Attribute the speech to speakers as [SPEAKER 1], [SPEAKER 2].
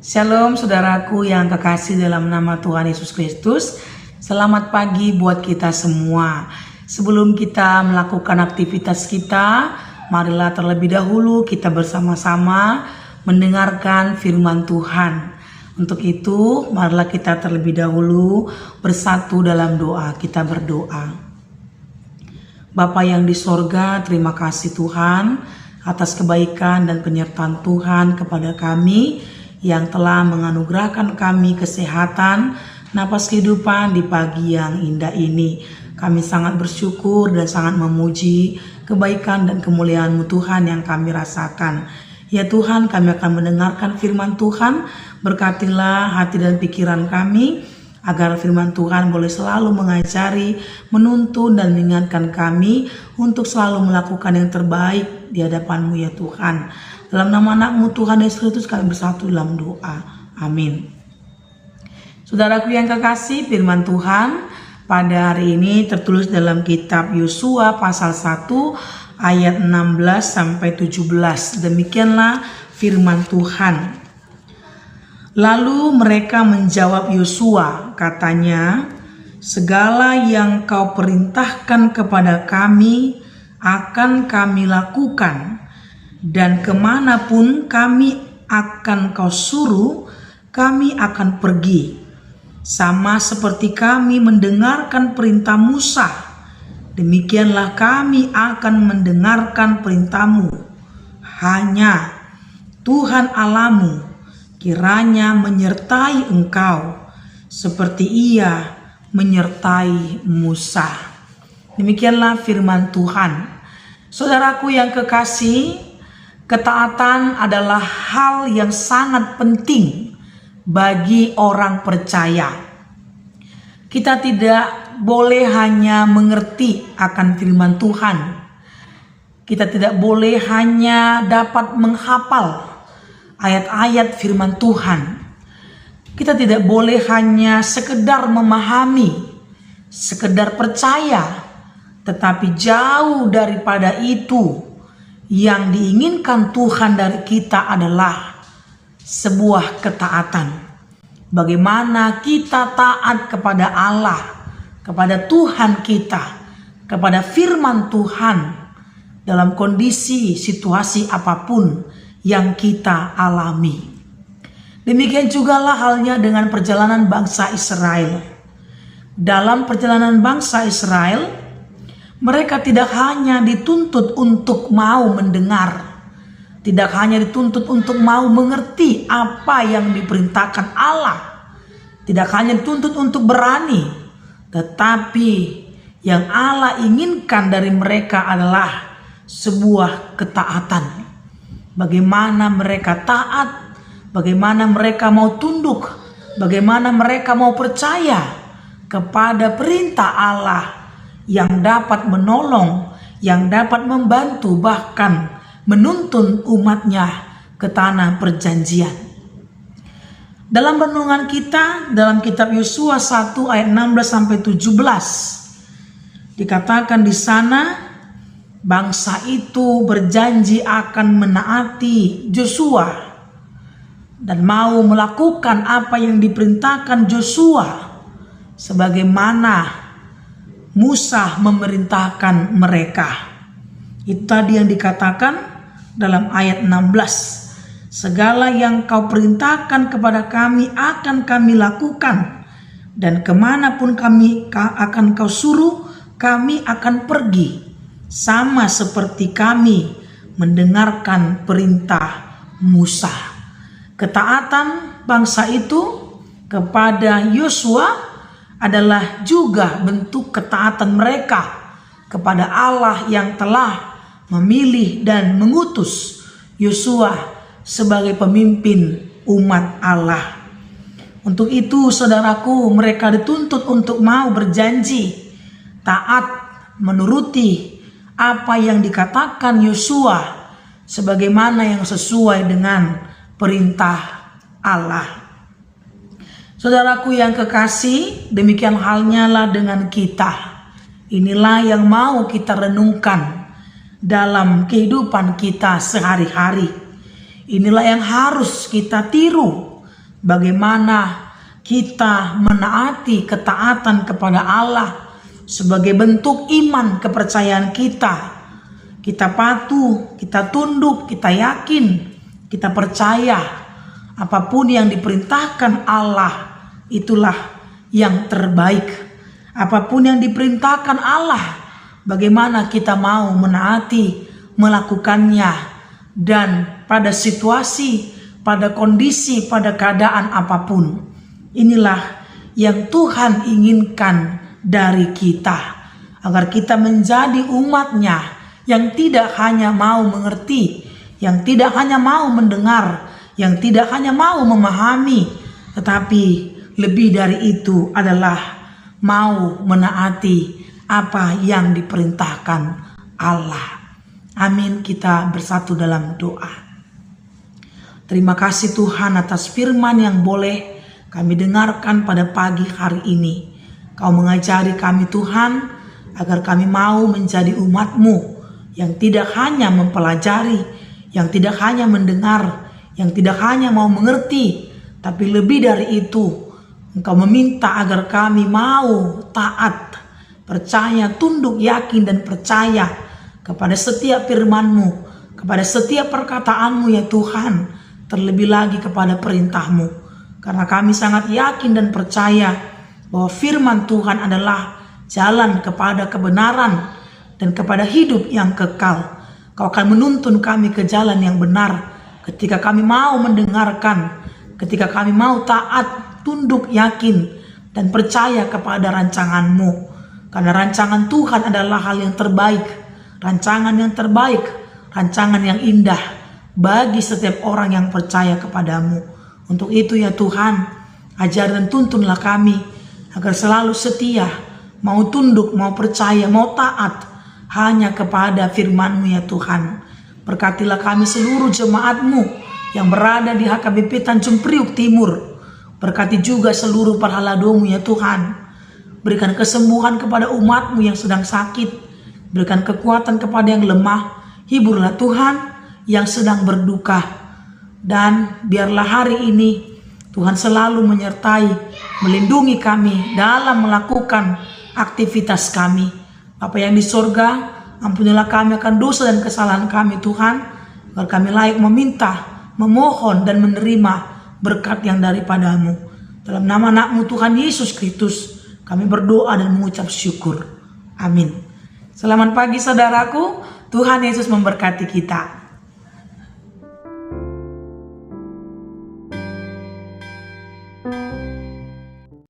[SPEAKER 1] Shalom saudaraku yang kekasih dalam nama Tuhan Yesus Kristus. Selamat pagi buat kita semua. Sebelum kita melakukan aktivitas kita, marilah terlebih dahulu kita bersama-sama mendengarkan firman Tuhan. Untuk itu, marilah kita terlebih dahulu bersatu dalam doa. Kita berdoa. Bapa yang di sorga, terima kasih Tuhan atas kebaikan dan penyertaan Tuhan kepada kami yang telah menganugerahkan kami kesehatan, napas kehidupan di pagi yang indah ini. Kami sangat bersyukur dan sangat memuji kebaikan dan kemuliaan-Mu Tuhan yang kami rasakan. Ya Tuhan, kami akan mendengarkan firman Tuhan. Berkatilah hati dan pikiran kami, agar firman Tuhan boleh selalu mengajari, menuntun dan mengingatkan kami untuk selalu melakukan yang terbaik di hadapan-Mu ya Tuhan. Dalam nama anak-Mu Tuhan Yesus Kristus kami bersatu dalam doa. Amin. Saudaraku yang kekasih, firman Tuhan pada hari ini tertulis dalam kitab Yosua pasal 1 ayat 16 sampai 17. Demikianlah firman Tuhan. Lalu mereka menjawab Yosua, katanya, segala yang kau perintahkan kepada kami akan kami lakukan, dan kemanapun kami akan kau suruh, kami akan pergi. Sama seperti kami mendengarkan perintah Musa, demikianlah kami akan mendengarkan perintahmu. Hanya Tuhan Allahmu kiranya menyertai engkau, seperti Ia menyertai Musa. Demikianlah firman Tuhan. Saudaraku yang kekasih, ketaatan adalah hal yang sangat penting bagi orang percaya. Kita tidak boleh hanya mengerti akan firman Tuhan. Kita tidak boleh hanya dapat menghafal ayat-ayat firman Tuhan. Kita tidak boleh hanya sekedar memahami, sekedar percaya, tetapi jauh daripada itu. Yang diinginkan Tuhan dari kita adalah sebuah ketaatan. Bagaimana kita taat kepada Allah, kepada Tuhan kita, kepada firman Tuhan dalam kondisi situasi apapun yang kita alami. Demikian jugalah halnya dengan perjalanan bangsa Israel. Dalam perjalanan bangsa Israel, mereka tidak hanya dituntut untuk mau mendengar, tidak hanya dituntut untuk mau mengerti apa yang diperintahkan Allah, tidak hanya dituntut untuk berani, tetapi yang Allah inginkan dari mereka adalah sebuah ketaatan. Bagaimana mereka taat, bagaimana mereka mau tunduk, bagaimana mereka mau percaya kepada perintah Allah yang dapat menolong, yang dapat membantu, bahkan menuntun umatnya ke tanah perjanjian. Dalam renungan kita dalam kitab Yosua 1 ayat 16 sampai 17 dikatakan di sana, bangsa itu berjanji akan menaati Yosua dan mau melakukan apa yang diperintahkan Yosua sebagaimana Musa memerintahkan mereka. Itu tadi yang dikatakan dalam ayat 16. Segala yang kau perintahkan kepada kami akan kami lakukan, dan kemanapun kami akan kau suruh, kami akan pergi. Sama seperti kami mendengarkan perintah Musa. Ketaatan bangsa itu kepada Yosua adalah juga bentuk ketaatan mereka kepada Allah yang telah memilih dan mengutus Yosua sebagai pemimpin umat Allah. Untuk itu saudaraku, mereka dituntut untuk mau berjanji, taat, menuruti apa yang dikatakan Yosua sebagaimana yang sesuai dengan perintah Allah. Saudaraku yang kekasih, demikian halnya lah dengan kita. Inilah yang mau kita renungkan dalam kehidupan kita sehari-hari. Inilah yang harus kita tiru bagaimana kita menaati ketaatan kepada Allah sebagai bentuk iman kepercayaan kita. Kita patuh, kita tunduk, kita yakin, kita percaya apapun yang diperintahkan Allah itulah yang terbaik. Apapun yang diperintahkan Allah, bagaimana kita mau menaati, melakukannya, dan pada situasi, pada kondisi, pada keadaan apapun. Inilah yang Tuhan inginkan dari kita, agar kita menjadi umat-Nya yang tidak hanya mau mengerti, yang tidak hanya mau mendengar, yang tidak hanya mau memahami, tetapi lebih dari itu adalah mau menaati apa yang diperintahkan Allah. Amin. Kita bersatu dalam doa. Terima kasih Tuhan atas firman yang boleh kami dengarkan pada pagi hari ini. Kau mengajari kami Tuhan, agar kami mau menjadi umat-Mu yang tidak hanya mempelajari, yang tidak hanya mendengar, yang tidak hanya mau mengerti, tapi lebih dari itu, Engkau meminta agar kami mau taat, percaya, tunduk, yakin, dan percaya kepada setiap firman-Mu, kepada setiap perkataan-Mu ya Tuhan, terlebih lagi kepada perintah-Mu. Karena kami sangat yakin dan percaya bahwa firman Tuhan adalah jalan kepada kebenaran dan kepada hidup yang kekal. Kau akan menuntun kami ke jalan yang benar ketika kami mau mendengarkan, ketika kami mau taat, tunduk, yakin, dan percaya kepada rancangan-Mu. Karena rancangan Tuhan adalah hal yang terbaik, rancangan yang terbaik, rancangan yang indah bagi setiap orang yang percaya kepada-Mu. Untuk itu ya Tuhan, ajar dan tuntunlah kami agar selalu setia, mau tunduk, mau percaya, mau taat hanya kepada firman-Mu ya Tuhan. Berkatilah kami seluruh jemaat-Mu yang berada di HKBP Tanjung Priuk Timur. Berkati juga seluruh parhalado-Mu ya Tuhan. Berikan kesembuhan kepada umat-Mu yang sedang sakit. Berikan kekuatan kepada yang lemah. Hiburlah Tuhan yang sedang berduka. Dan biarlah hari ini Tuhan selalu menyertai, melindungi kami dalam melakukan aktivitas kami. Bapa yang di sorga, ampunilah kami akan dosa dan kesalahan kami Tuhan, agar kami layak meminta, memohon, dan menerima berkat yang daripada-Mu. Dalam nama anak-Mu Tuhan Yesus Kristus, kami berdoa dan mengucap syukur. Amin. Selamat pagi saudaraku, Tuhan Yesus memberkati kita.